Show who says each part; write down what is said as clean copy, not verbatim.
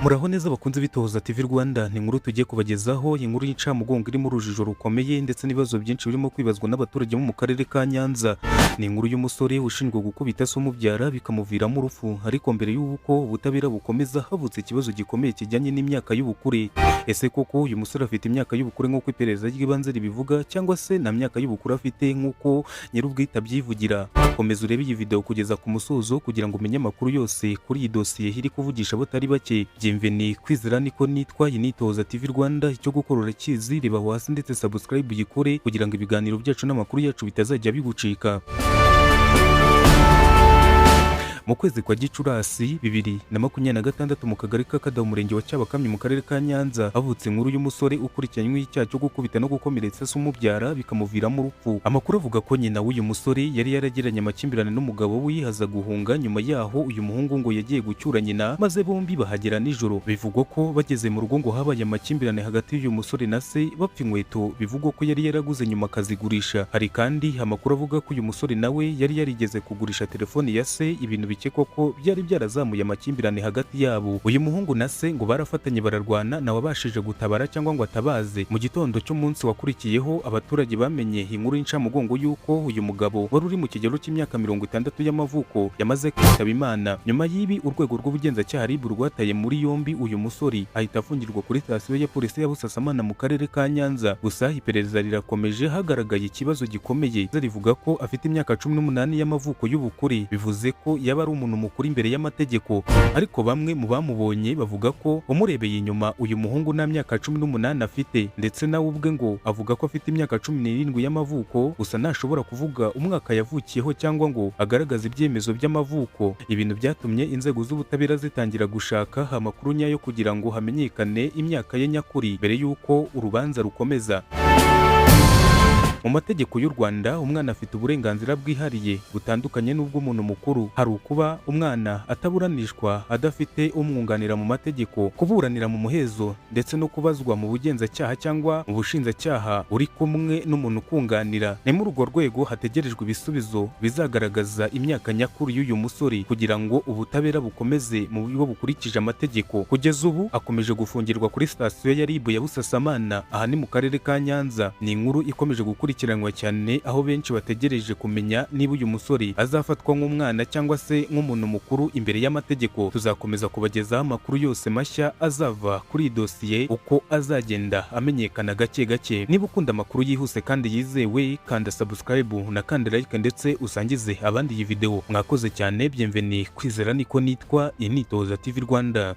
Speaker 1: Muraho neza bakunze bitohoza TV Rwanda, ni inkuru tugiye kubagezaho, inkuru y'incamugongo irimo urujijo rukomeye ndetse n'ibibazo byinshi birimo kwibazwa n'abaturage bo mu karere ka Nyanza. Ni inkuru y'umusore ushinjwa gukubita se umubyara bikamuviramo urupfu, ariko mbere y'uko ubutabera bukomeza havutse ikibazo gikomeye kijyanye n'imyaka y'ubukure. Ese koko uyu musore afite imyaka y'ubukure nk'uko iperereza ry'ibanze ribivuga, cyangwa se nta myaka y'ubukure afite nk'uko nyir'ubwite abyivugira? Komeza urebe iyi video kugeza ku musozo kugira ngo umenye amakuru yose kuri iyi dosiye iri kuvugisha abatari bake. Byemveni kwizera niko nitwa, iyi nitoza TV Rwanda, icyo gukora urakizi, reba hasi ndetse subscribe uyikore kugira ngo ibiganiro byacu n'amakuru yacu bitazajya bigucika. Mu kwezi kwa Gicurasi 2026 mu kagari ka Kadaho umurenge wa Cyabakamyi mu karere ka Nyanza havutse inkuru y'umusore ukurikiranyweho icyaha cyo gukubita no gukomeretsa se umubyara bikamuviramo urupfu. Amakuru avuga ko nyina w'uyu musore yari yaragiranye amakimbirane n'umugabo we haza guhunga, nyuma yaho uyu muhungu ngo yagiye gucyura nyina maze bombi bahagera nijoro. Bivugwa ko bageze mu rugo ngo habaye amakimbirane hagati y'uyu musore na se bapfa inkweto, bivugwa ko yari yaraguze nyuma akazigurisha. Hari kandi amakuru avuga ko uyu musore nawe yari yarigeze kugurisha telefoni ya se, ibintu bike koko byari byarazamuye amakimbirane hagati yabo. Uyu muhungu na se ngo barafatanye bararwana, nawe abashije gutabara cyangwa ngo atabaze. Mu gitondo cy'umunsi wakurikiyeho abaturage bamenye inkuru y'incamugongo y'uko uyu mugabo wari uri mu kigero cy'imyaka 60 y'amavuko yamaze kwitaba Imana. Nyuma y'ibi urwego rw'ubugenzacyaha RIB rwataye muri yombi uyu musore, ahita afungirwa kuri sitasiyo ya polisi ya Busasamana mu karere ka Nyanza. Gusa iperereza rirakomeje, hagaragaye ikibazo gikomeye, rivuga ko afite imyaka 18 y'amavuko y'ubukure, bivuze ko yaba ari umuntu mukuru imbere y'amategeko. Ariko bamwe mu bamubonye bavuga ko umurebeye inyuma uyu muhungu nta myaka 18 afite, ndetse nawe ubwe ngo avuga ko afite imyaka 17 y'amavuko, gusa ntashobora kuvuga umwaka yavukiyeho cyangwa ngo agaragaze ibyemezo by'amavuko. Ibintu byatumye inzego z'ubutabera zitangira gushaka amakuru nyayo kugira ngo hamenyekane imyaka ye nyakuri mbere y'uko urubanza rukomeza. Mu mategeko y'u Rwanda umwana afite uburenganzira bwihariye butandukanye n'ubw'umuntu mukuru. Hari ukuba umwana ataburanishwa adafite umwunganira mu mategeko, kuburanira mu muhezo, ndetse no kubazwa mu bugenzacyaha cyangwa mu bushinjacyaha uri kumwe n'umuntu ukunganira. Ni muri urwo rwego hategerejwe ibisubizo bizagaragaza imyaka nyakuri y'uyu musore kugira ngo ubutabera bukomeze mu buryo bukurikije amategeko. Kugeza ubu akomeje gufungirwa kuri sitasiyo ya RIB ya Busasamana, aha ni mu karere ka Nyanza. Ni inkuru ikomeje gukurikiranwa cyane, aho benshi bategereje kumenya niba uyu musore azafatwa nk'umwana cyangwa se nk'umuntu mukuru imbere y'amategeko. Tuzakomeza kubagezaho amakuru yose mashya azava kuri iyi dosiye uko azagenda amenyekana gake gake. Niba ukunda amakuru yihuse kandi yizewe, kanda subscribe na kanda like ndetse usangize abandi iyi video. Mwakoze cyane. Byemveni kwizera niko nitwa, iyi nitoza TV Rwanda.